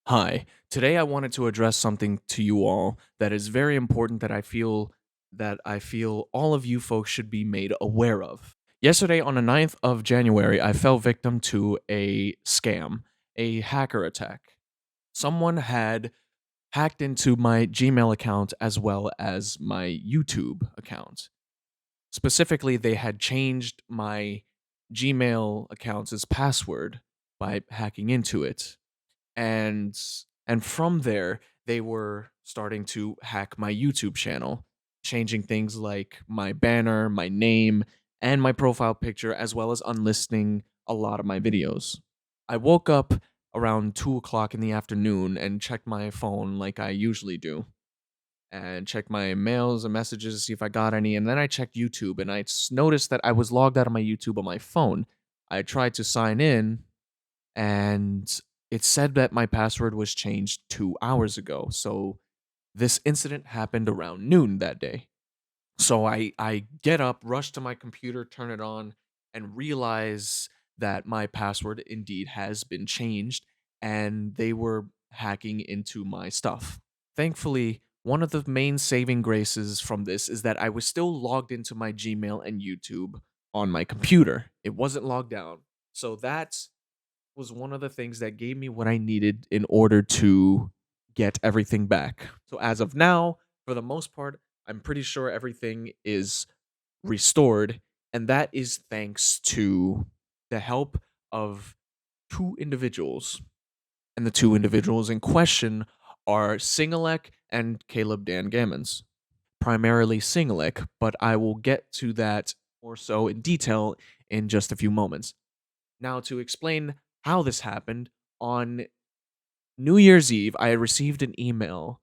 Hi. Today I wanted to address something to you all that is very important that I feel all of you folks should be made aware of. Yesterday on the 9th of January, I fell victim to a scam, a hacker attack. Someone had hacked into my Gmail account as well as my YouTube account. Specifically, they had changed my Gmail account's password by hacking into it, and from there they were starting to hack my YouTube channel, changing things like my banner, my name, and my profile picture, as well as unlisting a lot of my videos. I woke up around 2 o'clock in the afternoon and checked my phone like I usually do, and checked my mails and messages to see if I got any. And then I checked YouTube and noticed that I was logged out of my YouTube on my phone. I tried to sign in, and it said that my password was changed 2 hours ago. So this incident happened around noon that day. So I get up, rush to my computer, turn it on, and realize that my password indeed has been changed, and they were hacking into my stuff. Thankfully, one of the main saving graces from this is that I was still logged into my Gmail and YouTube on my computer. It wasn't logged out. So that was one of the things that gave me what I needed in order to get everything back. So as of now, for the most part, I'm pretty sure everything is restored, and that is thanks to the help of two individuals. And the two individuals in question are Singalek and Caleb Dan Gammons. Primarily Singalek, but I will get to that more so in detail in just a few moments. Now, to explain how this happened, on New Year's Eve, I had received an email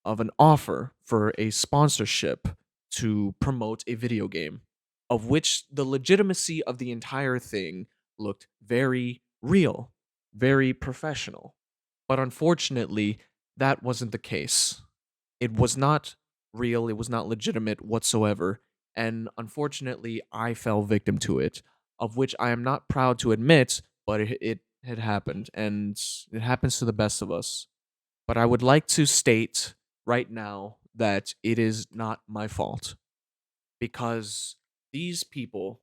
of an offer for a sponsorship to promote a video game, of which the legitimacy of the entire thing looked very real, very professional. But unfortunately, that wasn't the case. It was not real, it was not legitimate whatsoever, and unfortunately, I fell victim to it, of which I am not proud to admit, but it had happened, and it happens to the best of us. But I would like to state right now that it is not my fault, because these people,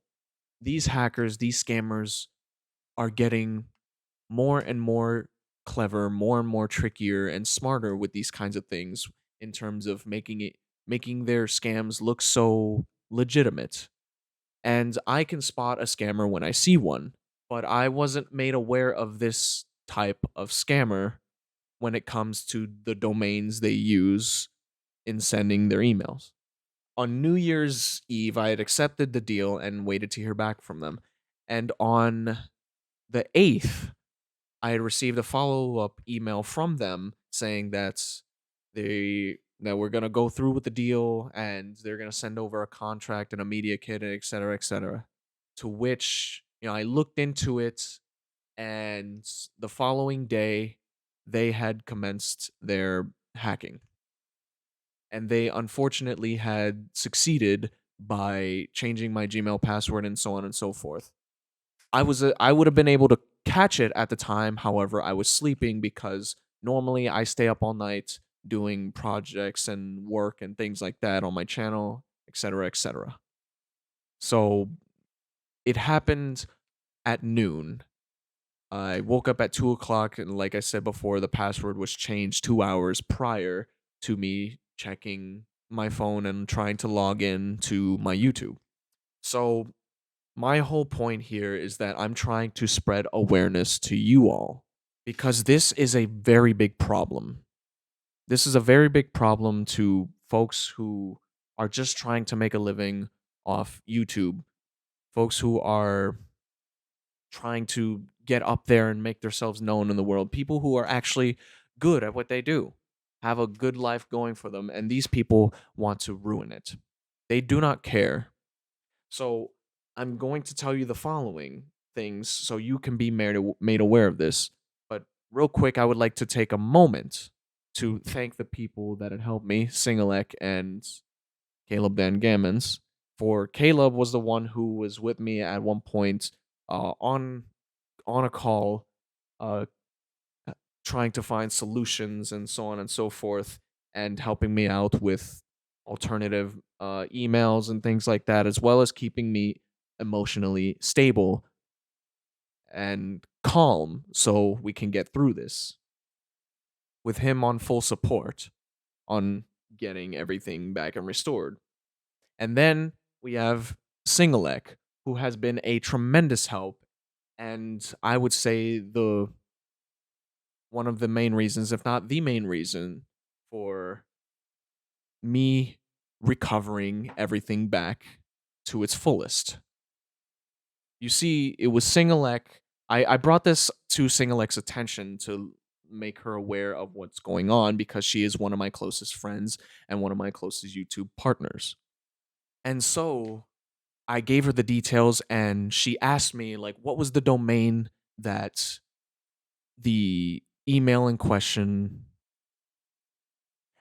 these hackers, these scammers are getting more and more clever, more and more trickier and smarter with these kinds of things in terms of making their scams look so legitimate. And I can spot a scammer when I see one, but I wasn't made aware of this type of scammer when it comes to the domains they use in sending their emails. On New Year's Eve, I had accepted the deal and waited to hear back from them. And on the 8th, I had received a follow-up email from them saying that we're gonna go through with the deal, and they're gonna send over a contract and a media kit, and et cetera, et cetera. To which, I looked into it, and the following day they had commenced their hacking. And they unfortunately had succeeded by changing my Gmail password and so on and so forth. I would have been able to catch it at the time. However, I was sleeping because normally I stay up all night doing projects and work and things like that on my channel, etc., etc. So it happened at noon. I woke up at 2 o'clock, and like I said before, the password was changed 2 hours prior to me checking my phone and trying to log in to my YouTube. So my whole point here is that I'm trying to spread awareness to you all, because this is a very big problem. This is a very big problem to folks who are just trying to make a living off YouTube, folks who are trying to get up there and make themselves known in the world, people who are actually good at what they do, have a good life going for them, and these people want to ruin it. They do not care. So I'm going to tell you the following things so you can be made aware of this. But real quick, I would like to take a moment to thank the people that had helped me, Singalek and Caleb Van Gammons. For Caleb was the one who was with me at one point on a call, uh, trying to find solutions and so on and so forth, and helping me out with alternative emails and things like that, as well as keeping me emotionally stable and calm so we can get through this. With him on full support on getting everything back and restored. And then we have Singleek, who has been a tremendous help, and I would say the one of the main reasons, if not the main reason, for me recovering everything back to its fullest. You see, it was Singleek. I brought this to Singleek's attention to make her aware of what's going on because she is one of my closest friends and one of my closest YouTube partners. And so I gave her the details and she asked me like what was the domain that the email in question,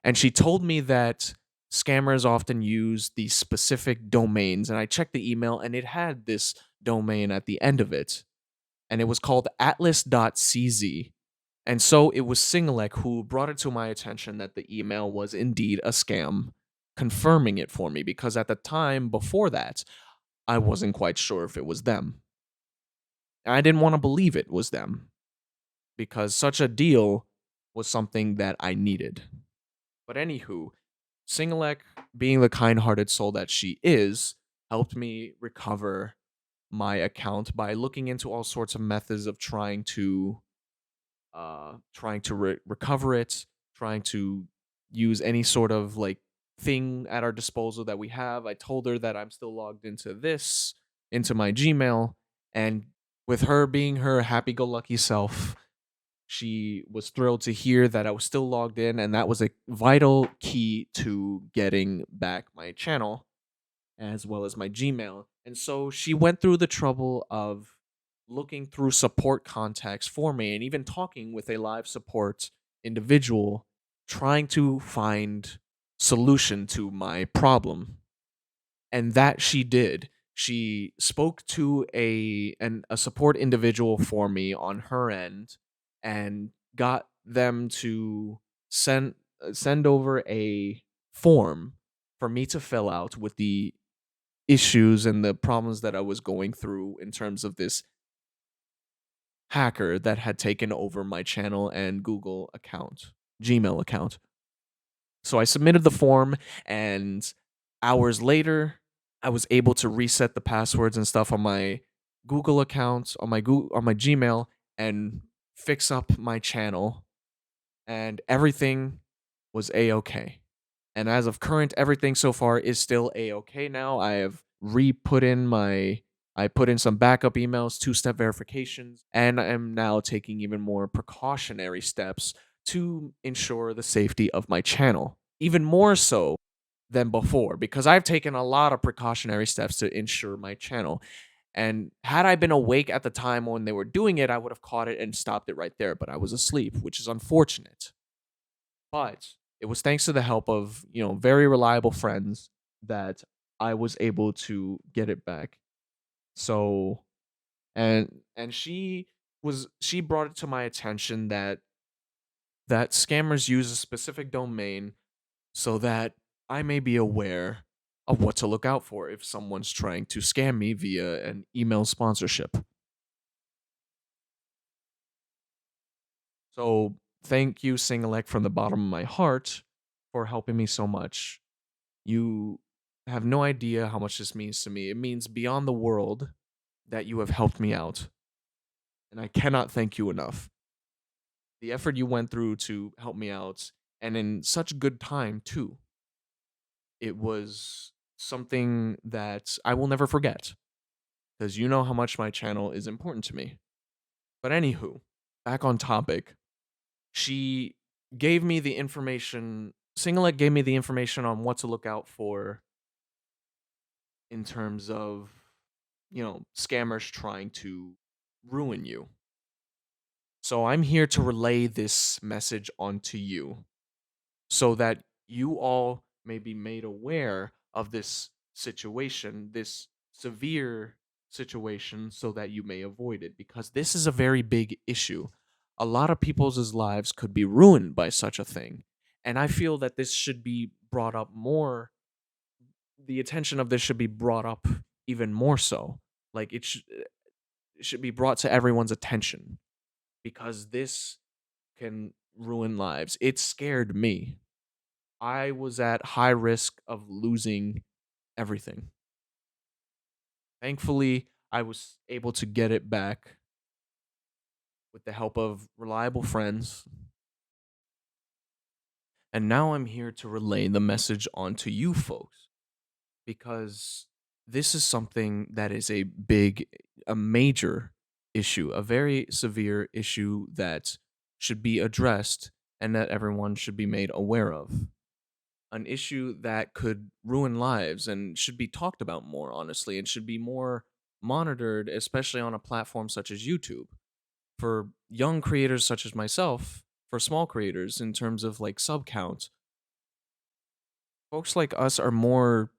and she told me that scammers often use these specific domains, and I checked the email and it had this domain at the end of it, and it was called atlas.cz. And so it was Singleek who brought it to my attention that the email was indeed a scam, confirming it for me because at the time before that, I wasn't quite sure if it was them. And I didn't want to believe it was them because such a deal was something that I needed. But anywho, Singleek, being the kind-hearted soul that she is, helped me recover my account by looking into all sorts of methods of trying to recover it, trying to use any sort of like thing at our disposal that we have. I told her that I'm still logged into this, into my Gmail, and with her being her happy-go-lucky self, she was thrilled to hear that I was still logged in, and that was a vital key to getting back my channel as well as my Gmail. And so she went through the trouble of looking through support contacts for me and even talking with a live support individual trying to find solution to my problem. And that she did. She spoke to a support individual for me on her end and got them to send over a form for me to fill out with the issues and the problems that I was going through in terms of this hacker that had taken over my channel and Google account, Gmail account. So I submitted the form, and hours later, I was able to reset the passwords and stuff on my Google account, on my Gmail, and fix up my channel, and everything was a-okay. And as of current, everything so far is still a-okay now. I put in some backup emails, two-step verifications, and I am now taking even more precautionary steps to ensure the safety of my channel. Even more so than before, because I've taken a lot of precautionary steps to ensure my channel. And had I been awake at the time when they were doing it, I would have caught it and stopped it right there, but I was asleep, which is unfortunate. But it was thanks to the help of, very reliable friends that I was able to get it back. So, and she brought it to my attention that scammers use a specific domain so that I may be aware of what to look out for if someone's trying to scam me via an email sponsorship. So, thank you, Singleek, from the bottom of my heart for helping me so much. You have no idea how much this means to me. It means beyond the world that you have helped me out, and I cannot thank you enough. The effort you went through to help me out, and in such good time, too. It was something that I will never forget because you know how much my channel is important to me. But anywho, back on topic, she gave me the information. Singlet gave me the information on what to look out for in terms of, scammers trying to ruin you. So I'm here to relay this message onto you so that you all may be made aware of this situation, this severe situation, so that you may avoid it because this is a very big issue. A lot of people's lives could be ruined by such a thing. And I feel that this should be brought up more. The attention of this should be brought up even more so. Like it should be brought to everyone's attention because this can ruin lives. It scared me. I was at high risk of losing everything. Thankfully, I was able to get it back with the help of reliable friends. And now I'm here to relay the message onto you folks because this is something that is a major issue, a very severe issue that should be addressed and that everyone should be made aware of. An issue that could ruin lives and should be talked about more, honestly, and should be more monitored, especially on a platform such as YouTube. For young creators such as myself, for small creators in terms of like sub count, folks like us are more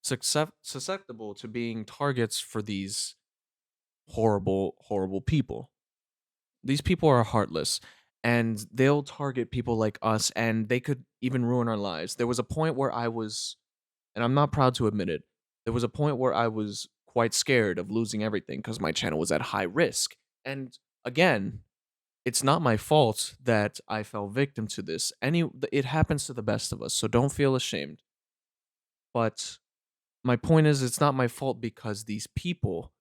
susceptible to being targets for these horrible, horrible people. These people are heartless and they'll target people like us and they could even ruin our lives. There was a point where I was, and I'm not proud to admit it, there was a point where I was quite scared of losing everything because my channel was at high risk. And again, it's not my fault that I fell victim to this. It happens to the best of us, so don't feel ashamed. But my point is it's not my fault because these people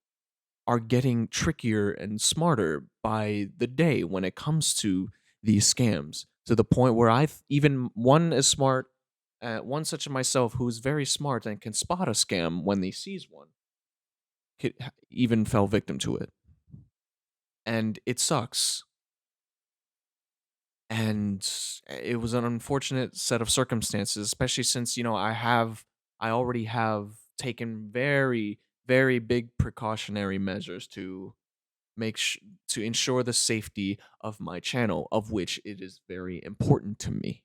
are getting trickier and smarter by the day when it comes to these scams to the point where even one is smart, one such as myself who's very smart and can spot a scam when they sees one, even fell victim to it. And it sucks. And it was an unfortunate set of circumstances, especially since I already have taken very very big precautionary measures to make to ensure the safety of my channel, of which it is very important to me.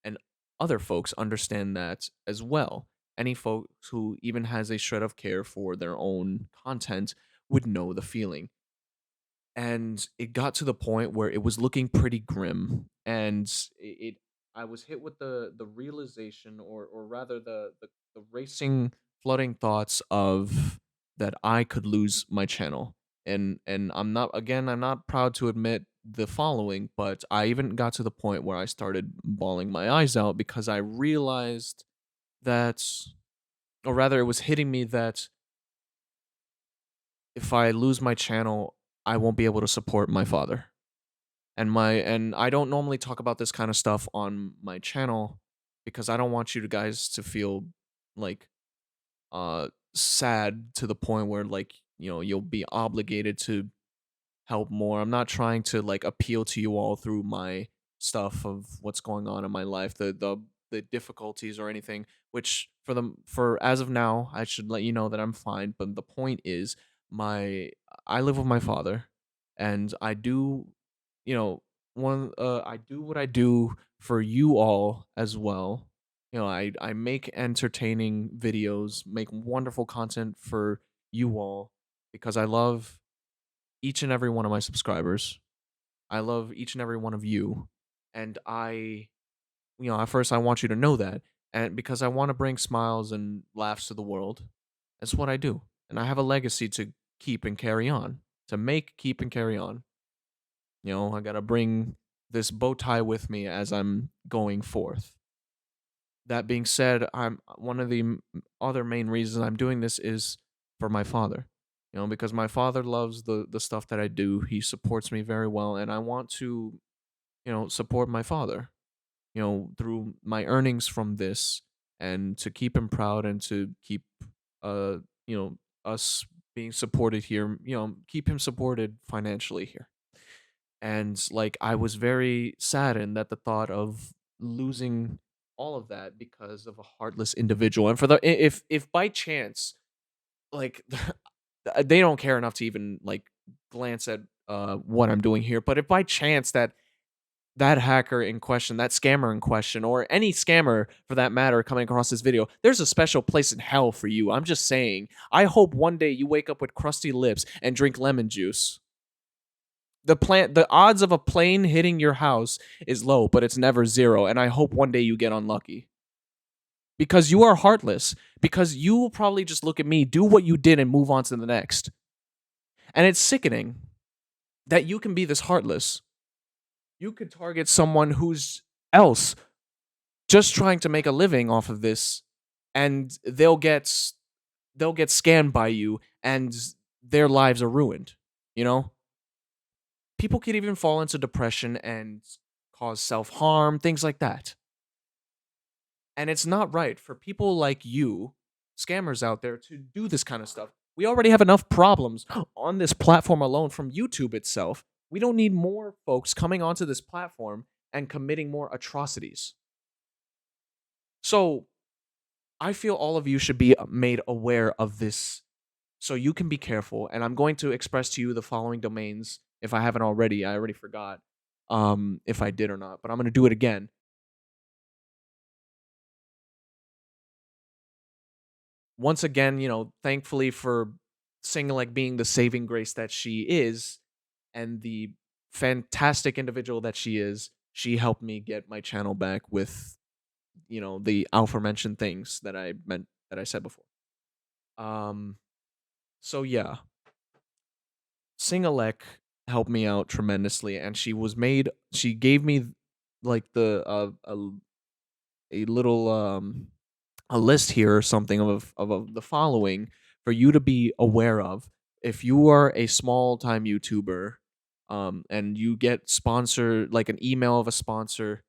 And other folks understand that as well. Any folks who even has a shred of care for their own content would know the feeling. And it got to the point where it was looking pretty grim, and I was hit with the realization, or rather the racing flooding thoughts of that I could lose my channel. And I'm not proud to admit the following, but I even got to the point where I started bawling my eyes out because I realized that, or rather it was hitting me that if I lose my channel, I won't be able to support my father. And I don't normally talk about this kind of stuff on my channel because I don't want you guys to feel like sad to the point where like, you'll be obligated to help more. I'm not trying to like appeal to you all through my stuff of what's going on in my life, the difficulties or anything, which for as of now, I should let you know that I'm fine, but the point is my I live with my father and I do, you know, I do what I do for you all as well. I make entertaining videos, make wonderful content for you all because I love each and every one of my subscribers. I love each and every one of you. And at first I want you to know that. And because I want to bring smiles and laughs to the world. That's what I do. And I have a legacy to keep and carry on, to make, keep, and carry on. I got to bring this bow tie with me as I'm going forth. That being said, I'm one of the other main reasons I'm doing this is for my father. Because my father loves the stuff that I do. He supports me very well, and I want to, support my father. Through my earnings from this, and to keep him proud, and to keep, uh, us being supported here. Keep him supported financially here. And like I was very saddened at the thought of losing all of that because of a heartless individual. And if by chance, like, they don't care enough to even like glance at what I'm doing here, but if by chance that hacker in question, that scammer in question, or any scammer for that matter coming across this video, there's a special place in hell for you. I'm just saying. I hope one day you wake up with crusty lips and drink lemon juice. The odds of a plane hitting your house is low, but it's never zero. And I hope one day you get unlucky because you are heartless. Because you will probably just look at me, do what you did, and move on to the next. And it's sickening that you can be this heartless. You could target someone who's else just trying to make a living off of this, and they'll get scammed by you, and their lives are ruined. You know, people could even fall into depression and cause self harm, things like that. And it's not right for people like you, scammers out there, to do this kind of stuff. We already have enough problems on this platform alone from YouTube itself. We don't need more folks coming onto this platform and committing more atrocities. So I feel all of you should be made aware of this so you can be careful. And I'm going to express to you the following domains if I haven't already. I already forgot if I did or not, but I'm going to do it again. Once again, thankfully for Singleek being the saving grace that she is and the fantastic individual that she helped me get my channel back with, the aforementioned things that I said before. Um, so yeah, Singleek helped me out tremendously, and she gave me like a little a list here or something of the following for you to be aware of if you are a small time YouTuber, and you get sponsored like an email of a sponsor.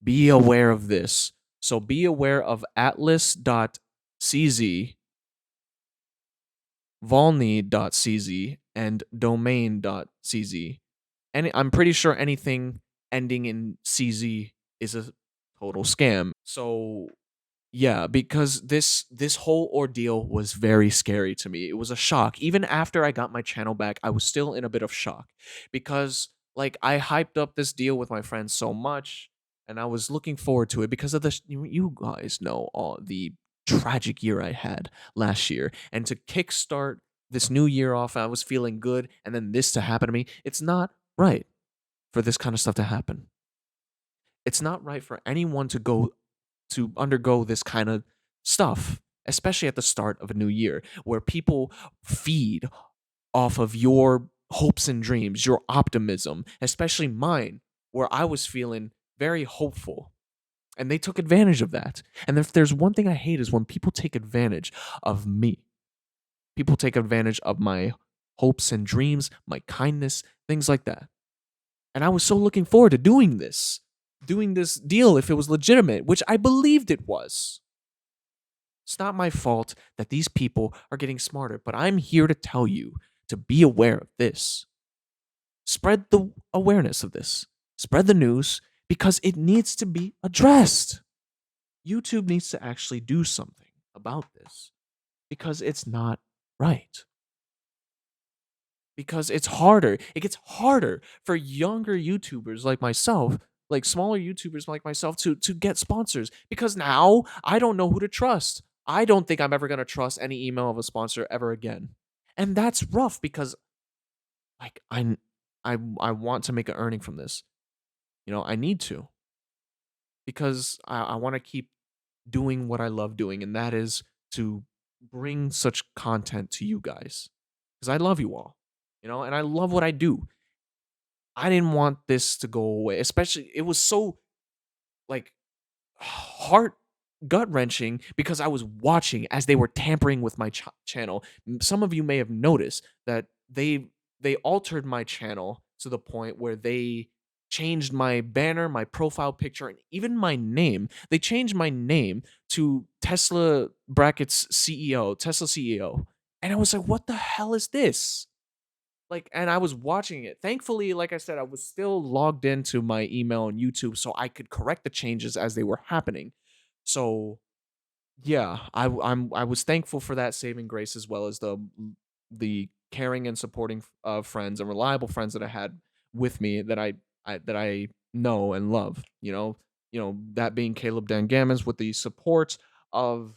Be aware of this. So be aware of atlas.cz, volney.cz, and domain.cz. And I'm pretty sure anything ending in CZ is a total scam. So yeah, because this whole ordeal was very scary to me. It was a shock. Even after I got my channel back, I was still in a bit of shock because like I hyped up this deal with my friends so much and I was looking forward to it because of this. You guys know all the tragic year I had last year, and to kickstart this new year off, I was feeling good, and then this to happen to me. It's not right for this kind of stuff to happen. It's not right for anyone to undergo this kind of stuff, especially at the start of a new year where people feed off of your hopes and dreams, your optimism, especially mine, where I was feeling very hopeful. And they took advantage of that. And if there's one thing I hate is when people take advantage of me. People take advantage of my hopes and dreams, my kindness, things like that. And I was so looking forward to doing this deal if it was legitimate, which I believed it was. It's not my fault that these people are getting smarter, but I'm here to tell you to be aware of this. Spread the awareness of this. Spread the news because it needs to be addressed. YouTube needs to actually do something about this because it's not right. Because it's harder. It gets harder for younger YouTubers like myself, like smaller YouTubers like myself to get sponsors because now I don't know who to trust. I don't think I'm ever going to trust any email of a sponsor ever again. And that's rough because like I want to make an earning from this. I need to because I want to keep doing what I love doing, and that is to bring such content to you guys because I love you all, and I love what I do. I didn't want this to go away, especially it was so like heart gut wrenching because I was watching as they were tampering with my channel. Some of you may have noticed that they altered my channel to the point where they changed my banner, my profile picture, and even my name. They changed my name to Tesla brackets CEO, Tesla CEO. And I was like, what the hell is this? Like, and I was watching it. Thankfully, like I said, I was still logged into my email on YouTube so I could correct the changes as they were happening. So yeah, I was thankful for that saving grace as well as the caring and supporting friends and reliable friends that I had with me that I know and love. That being Caleb Dan Gammons with the support of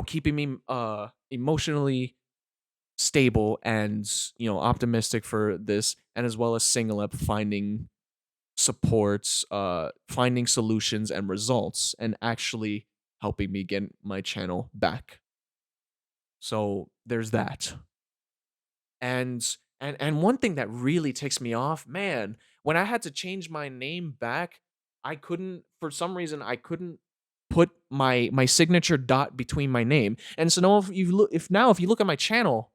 keeping me emotionally stable and optimistic for this, and as well as Singulep finding supports, finding solutions and results, and actually helping me get my channel back. So there's that. And one thing that really ticks me off, man, when I had to change my name back, I couldn't, for some reason I couldn't put my signature dot between my name. And so now if you look at my channel,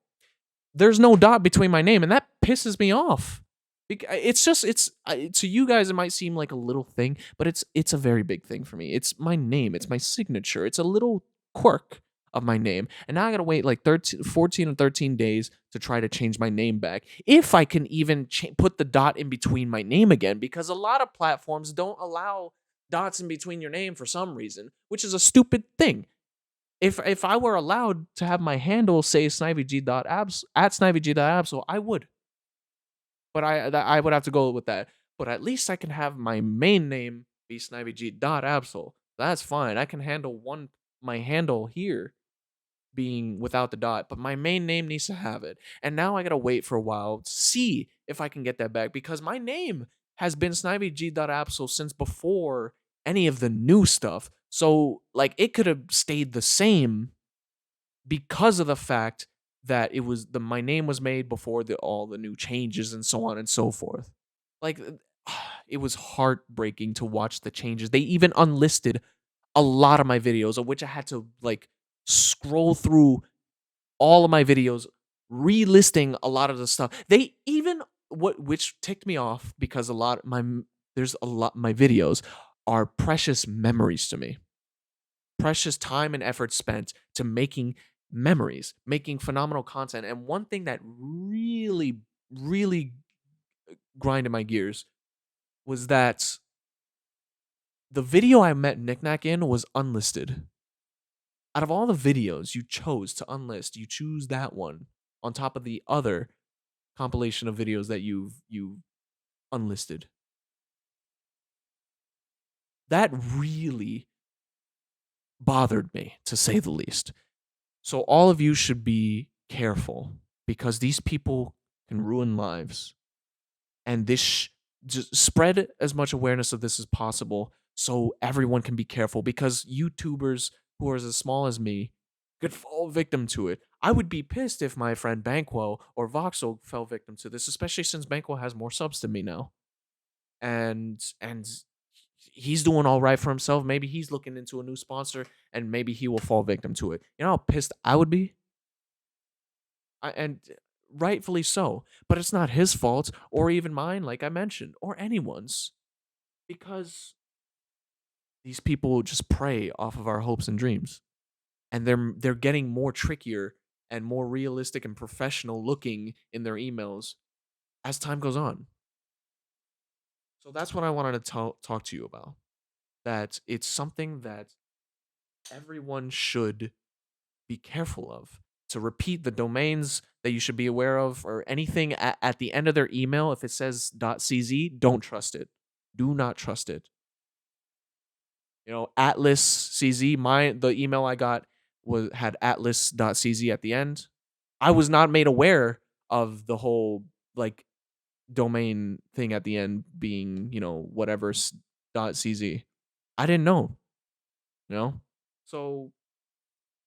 there's no dot between my name, and that pisses me off. It's just to you guys it might seem like a little thing, but it's a very big thing for me. It's my name, it's my signature, it's a little quirk of my name, and now I gotta wait like 14 or 13 days to try to change my name back, if I can even put the dot in between my name again, because a lot of platforms don't allow dots in between your name for some reason, which is a stupid thing. If I were allowed to have my handle say SniveyG.abs at SniveyG.absol, I would. But I would have to go with that. But at least I can have my main name be SniveyG.absol. That's fine. I can handle my handle here being without the dot, but my main name needs to have it. And now I gotta wait for a while to see if I can get that back, because my name has been SniveyG.absol since before any of the new stuff. So like it could have stayed the same because of the fact that my name was made before all the new changes and so on and so forth. Like it was heartbreaking to watch the changes. They even unlisted a lot of my videos, of which I had to like scroll through all of my videos, relisting a lot of the stuff. They even which ticked me off, because there's a lot my videos are precious memories to me. Precious time and effort spent to making memories, making phenomenal content. And one thing that really, really grinded my gears was that the video I met Knickknack in was unlisted. Out of all the videos you chose to unlist, you choose that one on top of the other compilation of videos that you've unlisted. That really bothered me, to say the least. So all of you should be careful, because these people can ruin lives. And just spread as much awareness of this as possible so everyone can be careful, because YouTubers who are as small as me could fall victim to it. I would be pissed if my friend Banquo or Voxel fell victim to this, especially since Banquo has more subs than me now. And he's doing all right for himself. Maybe he's looking into a new sponsor, and maybe he will fall victim to it. You know how pissed I would be? And rightfully so. But it's not his fault, or even mine, like I mentioned, or anyone's, because these people just prey off of our hopes and dreams, and they're getting more trickier and more realistic and professional looking in their emails as time goes on. So that's what I wanted to talk to you about. That it's something that everyone should be careful of. To repeat, the domains that you should be aware of, or anything at the end of their email, if it says .cz, don't trust it. Do not trust it. Atlas CZ, the email I got had atlas.cz at the end. I was not made aware of the whole like domain thing at the end being, whatever .cz. I didn't know, So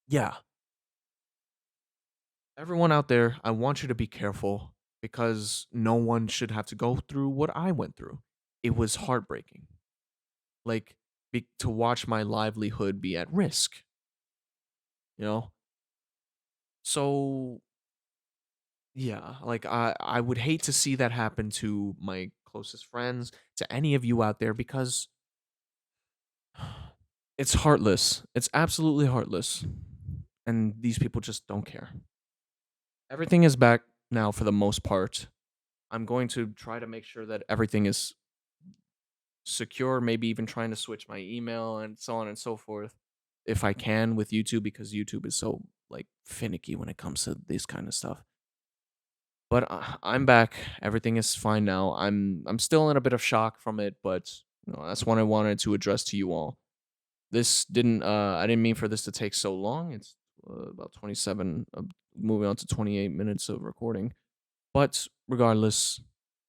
yeah, everyone out there, I want you to be careful, because no one should have to go through what I went through. It was heartbreaking. Like, to watch my livelihood be at risk, you know? So, yeah, like I would hate to see that happen to my closest friends, to any of you out there, because it's heartless. It's absolutely heartless. And these people just don't care. Everything is back now for the most part. I'm going to try to make sure that everything is secure, maybe even trying to switch my email and so on and so forth if I can with YouTube, because YouTube is so like finicky when it comes to this kind of stuff. But I'm back. Everything is fine now. I'm still in a bit of shock from it, but that's what I wanted to address to you all. This didn't I didn't mean for this to take so long. It's about 27, moving on to 28 minutes of recording. But regardless,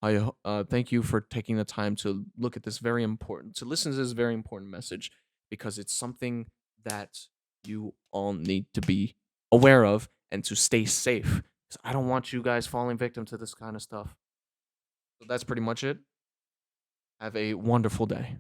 thank you for taking the time to look at this very important, to listen to this very important message, because it's something that you all need to be aware of and to stay safe. 'Cause I don't want you guys falling victim to this kind of stuff. So that's pretty much it. Have a wonderful day.